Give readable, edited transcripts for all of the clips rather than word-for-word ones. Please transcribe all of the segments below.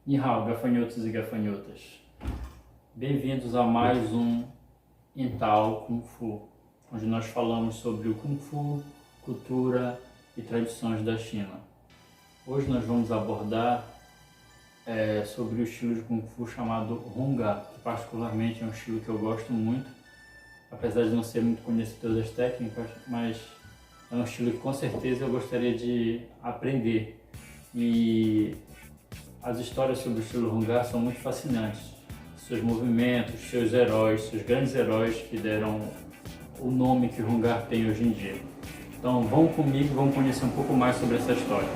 Ni hao, gafanhotos e gafanhotas. Bem-vindos a mais um Intao Kung Fu, onde nós falamos sobre o Kung Fu, cultura e tradições da China. Hoje nós vamos abordar sobre o estilo de Kung Fu chamado Hung-Gar, que particularmente é um estilo que eu gosto muito, apesar de não ser muito conhecedor das técnicas, mas é um estilo que com certeza eu gostaria de aprender. E as histórias sobre o estilo Hung-Gar são muito fascinantes. Seus movimentos, seus heróis, seus grandes heróis que deram o nome que o Hung-Gar tem hoje em dia. Então vão comigo e vamos conhecer um pouco mais sobre essa história.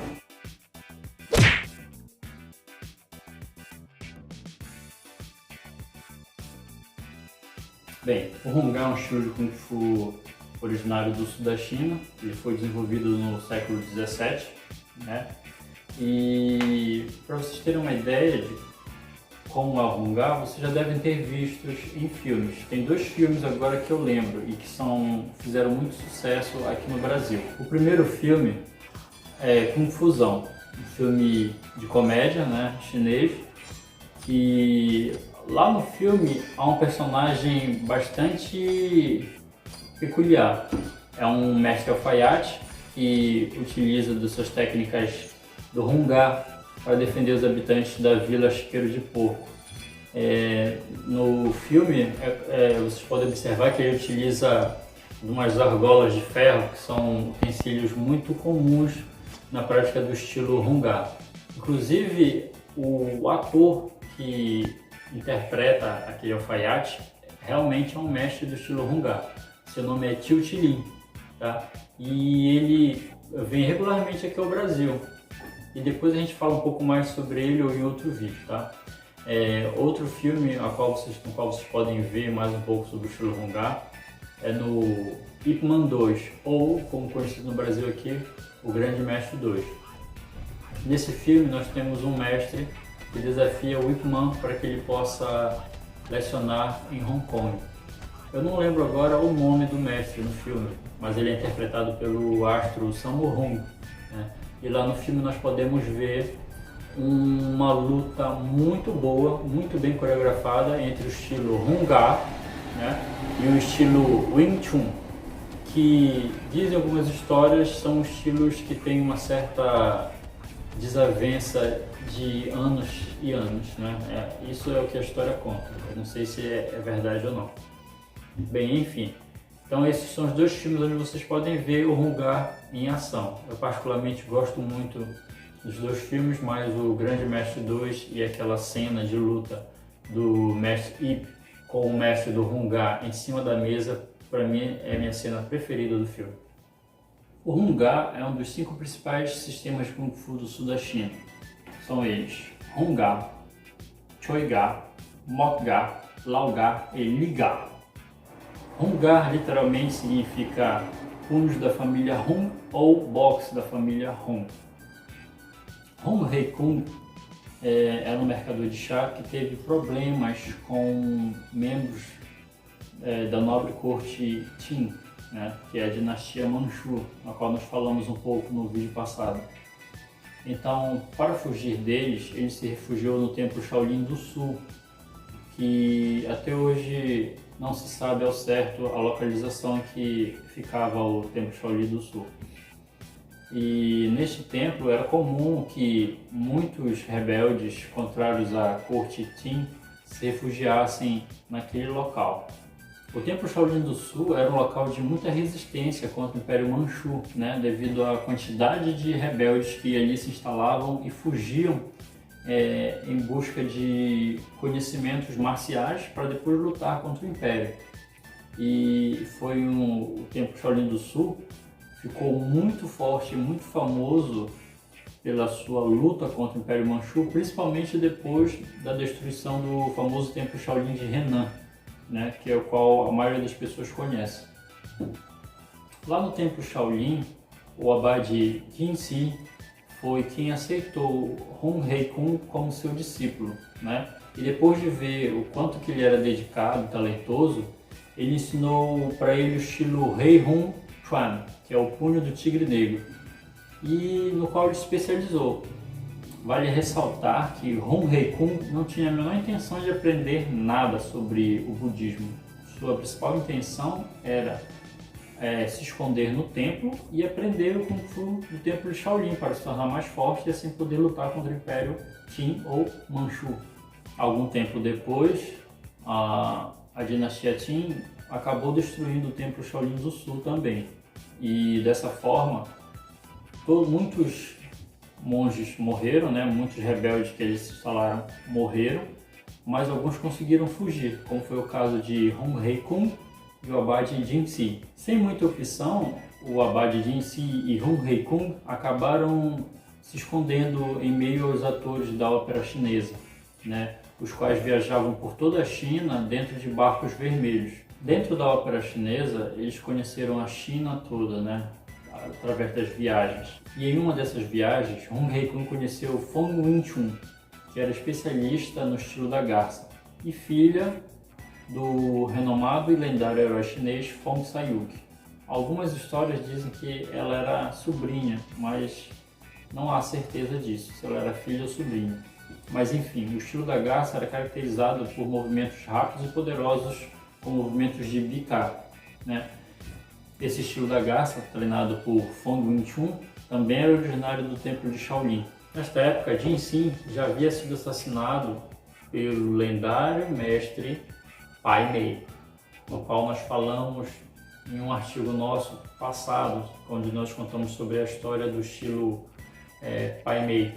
Bem, o Hung-Gar é um estilo de Kung Fu originário do sul da China. Ele foi desenvolvido no século XVII, né? E para vocês terem uma ideia de como é o Hung-Gar, vocês já devem ter visto em filmes. Tem dois filmes agora que eu lembro e que fizeram muito sucesso aqui no Brasil. O primeiro filme é Kung Fusão, um filme de comédia, né, chinês, que lá no filme há um personagem bastante peculiar. É um mestre alfaiate que utiliza das suas técnicas do Hung-Gar para defender os habitantes da vila Chiqueiro de Porco. No filme, vocês podem observar que ele utiliza umas argolas de ferro, que são utensílios muito comuns na prática do estilo Hung-Gar. Inclusive, o ator que interpreta aquele alfaiate realmente é um mestre do estilo Hung-Gar. Seu nome é Tiu Tilin, tá? E ele vem regularmente aqui ao Brasil. E depois a gente fala um pouco mais sobre ele ou em outro vídeo, tá? Outro filme no qual vocês podem ver mais um pouco sobre o estilo Hung-Gar é no Ip Man 2, ou como conhecido no Brasil aqui, O Grande Mestre 2. Nesse filme nós temos um mestre que desafia o Ip Man para que ele possa lecionar em Hong Kong. Eu não lembro agora o nome do mestre no filme, mas ele é interpretado pelo astro Sammo Hung, né? E lá no filme nós podemos ver uma luta muito boa, muito bem coreografada entre o estilo Hung-Gar, né, e o estilo Wing Chun, que dizem algumas histórias são estilos que têm uma certa desavença de anos e anos, né? Isso é o que a história conta. Eu não sei se é verdade ou não. Bem, enfim. Então esses são os dois filmes onde vocês podem ver o Hung-Gar em ação. Eu particularmente gosto muito dos dois filmes, mas o Grande Mestre 2 e aquela cena de luta do Mestre Ip com o Mestre do Hung-Gar em cima da mesa, para mim é a minha cena preferida do filme. O Hung-Gar é um dos 5 principais sistemas de Kung Fu do sul da China. São eles Hung-Gar, Choi-Gar, Mok-Gar, Lao-Gar e Li-Gar. Hung-Gar literalmente significa punhos da família Hung ou boxe da família Hung. Hung Hei Kung era um mercador de chá que teve problemas com membros da nobre corte Qin, né, que é a dinastia Manchu, na qual nós falamos um pouco no vídeo passado. Então, para fugir deles, ele se refugiou no templo Shaolin do Sul, que até hoje não se sabe ao certo a localização em que ficava o templo Shaolin do Sul. E neste templo era comum que muitos rebeldes contrários à corte Qin se refugiassem naquele local. O templo Shaolin do Sul era um local de muita resistência contra o Império Manchu, né, devido à quantidade de rebeldes que ali se instalavam e fugiam em busca de conhecimentos marciais para depois lutar contra o Império. E o templo Shaolin do Sul ficou muito forte, muito famoso pela sua luta contra o Império Manchu, principalmente depois da destruição do famoso templo Shaolin de Henan, né, que é o qual a maioria das pessoas conhece. Lá no templo Shaolin, o abade Qinzi foi quem aceitou Hung Hei Kung como seu discípulo, né? E depois de ver o quanto que ele era dedicado e talentoso, ele ensinou para ele o estilo Hei Hung Chuan, que é o punho do tigre negro, e no qual ele se especializou. Vale ressaltar que Hong Hei-kung não tinha a menor intenção de aprender nada sobre o budismo. Sua principal intenção era se esconder no templo e aprender o Kung Fu do templo de Shaolin para se tornar mais forte e assim poder lutar contra o Império Qin ou Manchu. Algum tempo depois, a dinastia Qin acabou destruindo o templo Shaolin do Sul também. E dessa forma, muitos monges morreram, né? Muitos rebeldes que eles se instalaram morreram, mas alguns conseguiram fugir, como foi o caso de Hong Hei-kung e o abade Jin-si. Sem muita opção, o abade Jin-si e Hong Hei-kung acabaram se escondendo em meio aos atores da ópera chinesa, né? Os quais viajavam por toda a China dentro de barcos vermelhos. Dentro da ópera chinesa, eles conheceram a China toda, né? Através das viagens. E em uma dessas viagens, Hong Hei-kung conheceu Fong Wing-chun, que era especialista no estilo da garça, e filha do renomado e lendário herói chinês Fong Sayuk. Algumas histórias dizem que ela era sobrinha, mas não há certeza disso, se ela era filha ou sobrinha. Mas enfim, o estilo da garça era caracterizado por movimentos rápidos e poderosos, com movimentos de bicar, né? Esse estilo da garça, treinado por Fong Wing-chun, também era originário do templo de Shaolin. Nesta época, Jin-si já havia sido assassinado pelo lendário mestre Pai Mei, no qual nós falamos em um artigo nosso passado, onde nós contamos sobre a história do estilo Pai Mei.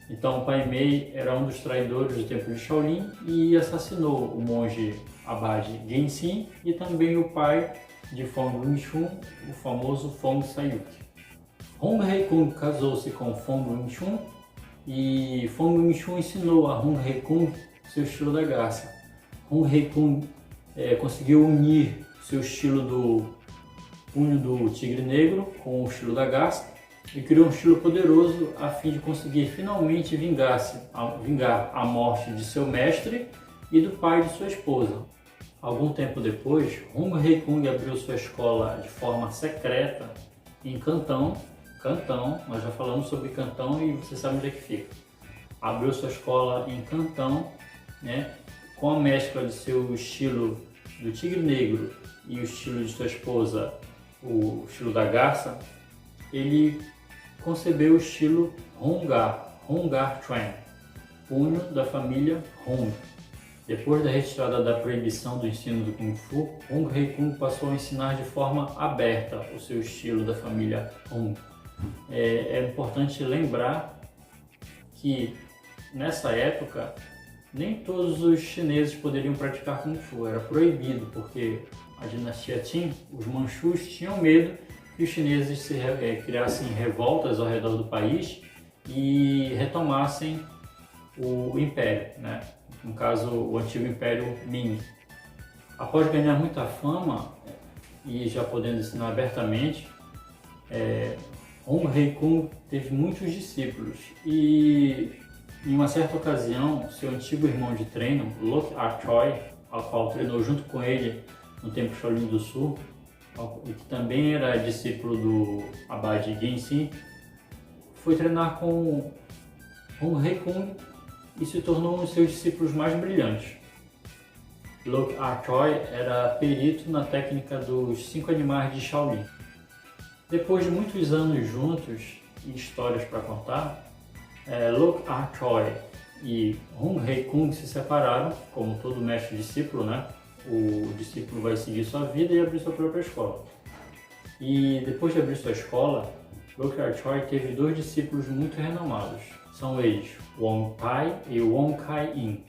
Então, Pai Mei era um dos traidores do templo de Shaolin e assassinou o monge abade Jin-si e também o pai de Fong Wing-chun, o famoso Fong Sayuk. Hong Hei-kung casou-se com Fong Wing-chun e Fong Wing-chun ensinou a Hong Hei-kung seu estilo da garça. Hong Hei-kung conseguiu unir seu estilo do punho do tigre negro com o estilo da garça e criou um estilo poderoso a fim de conseguir finalmente vingar a morte de seu mestre e do pai de sua esposa. Algum tempo depois, Hong Hei-kung abriu sua escola de forma secreta em Cantão. Cantão, nós já falamos sobre Cantão e você sabe onde é que fica. Abriu sua escola em Cantão, né, com a mescla de seu estilo do tigre negro e o estilo de sua esposa, o estilo da garça. Ele concebeu o estilo Hongar, Hongar Chuan, punho da família Hong. Depois da retirada da proibição do ensino do Kung Fu, Hong Hei-kung passou a ensinar de forma aberta o seu estilo da família Hong. É importante lembrar que nessa época nem todos os chineses poderiam praticar Kung Fu, era proibido, porque a dinastia Qin, os manchus, tinham medo que os chineses criassem revoltas ao redor do país e retomassem o império, né? No caso, o antigo Império Ming. Após ganhar muita fama e já podendo ensinar abertamente, Hong Hei-kung teve muitos discípulos e, em uma certa ocasião, seu antigo irmão de treino, Lok Ah-choi, ao qual treinou junto com ele no Templo Shaolin do Sul, e que também era discípulo do abade Jin-si, foi treinar com Hong Hei-kung e se tornou um dos seus discípulos mais brilhantes. Lok Ah-choi era perito na técnica dos 5 animais de Shaolin. Depois de muitos anos juntos e histórias para contar, Lok Ah-choi e Hong Hei-kung se separaram, como todo mestre e discípulo, né? O discípulo vai seguir sua vida e abrir sua própria escola. E depois de abrir sua escola, Lok Ah-choi teve 2 discípulos muito renomados. São eles Wong Pai e Wong Kai-in.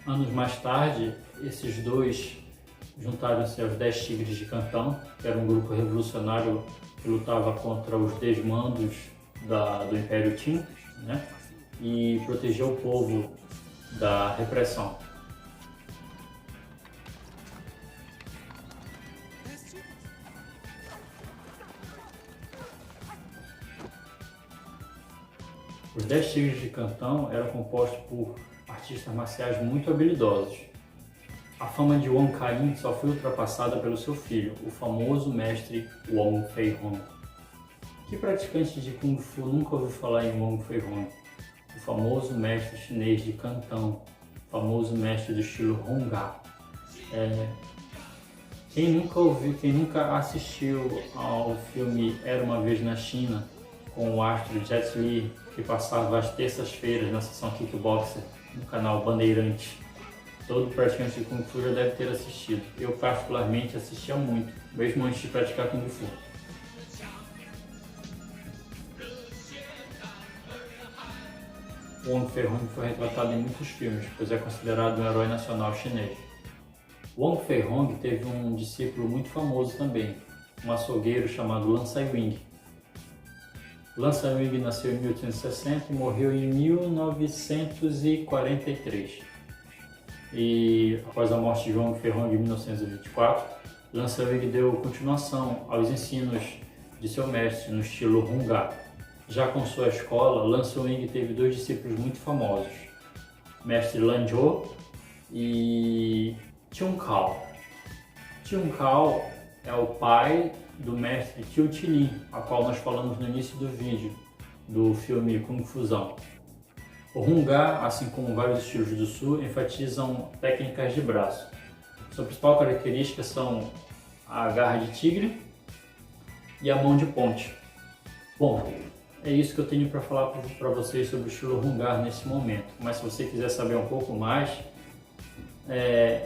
Anos mais tarde, esses 2 juntaram-se aos 10 Tigres de Cantão, que era um grupo revolucionário que lutava contra os desmandos do Império Qin, né? E protegeu o povo da repressão. Os 10 Tigres de Cantão eram compostos por artistas marciais muito habilidosos. A fama de Wong Kai-in só foi ultrapassada pelo seu filho, o famoso mestre Wong Fei Hong. Que praticante de Kung Fu nunca ouviu falar em Wong Fei Hong? o famoso mestre chinês de Cantão, o famoso mestre do estilo Hung-Gar. Quem nunca assistiu ao filme Era Uma Vez na China, com o astro Jet Li, que passava às terças-feiras na sessão Kickboxer, no canal Bandeirante, todo praticante de Kung Fu já deve ter assistido. Eu particularmente assistia muito, mesmo antes de praticar Kung Fu. Wong Fei-hung foi retratado em muitos filmes, pois é considerado um herói nacional chinês. Wong Fei-hung teve um discípulo muito famoso também, um açougueiro chamado Lan Sai-wing. Lan Sai-wing nasceu em 1860 e morreu em 1943. E após a morte de Wong Fei-hung em 1924, Lan Sai-wing deu continuação aos ensinos de seu mestre no estilo Hung-Gar. Já com sua escola, Lan Sai-wing teve dois discípulos muito famosos, mestre Lan Zhou e Tung Cao. Tung Cao é o pai do mestre Qiu Qilin, a qual nós falamos no início do vídeo, do filme Kung Fusão. O Hung-Gar, assim como vários estilos do Sul, enfatizam técnicas de braço. Sua principal característica são a garra de tigre e a mão de ponte. Bom, é isso que eu tenho para falar para vocês sobre o estilo Hung-Gar nesse momento. Mas se você quiser saber um pouco mais,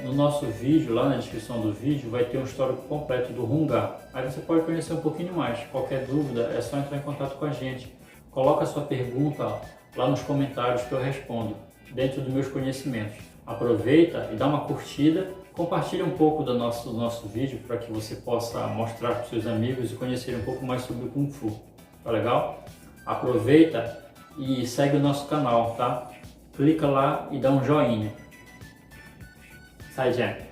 no nosso vídeo, lá na descrição do vídeo, vai ter um histórico completo do Hung-Gar. Aí você pode conhecer um pouquinho mais. Qualquer dúvida é só entrar em contato com a gente. Coloca a sua pergunta lá nos comentários que eu respondo, dentro dos meus conhecimentos. Aproveita e dá uma curtida, compartilha um pouco do nosso vídeo para que você possa mostrar para os seus amigos e conhecer um pouco mais sobre o Kung Fu. Tá legal? Aproveita e segue o nosso canal, tá? Clica lá e dá um joinha. 再见。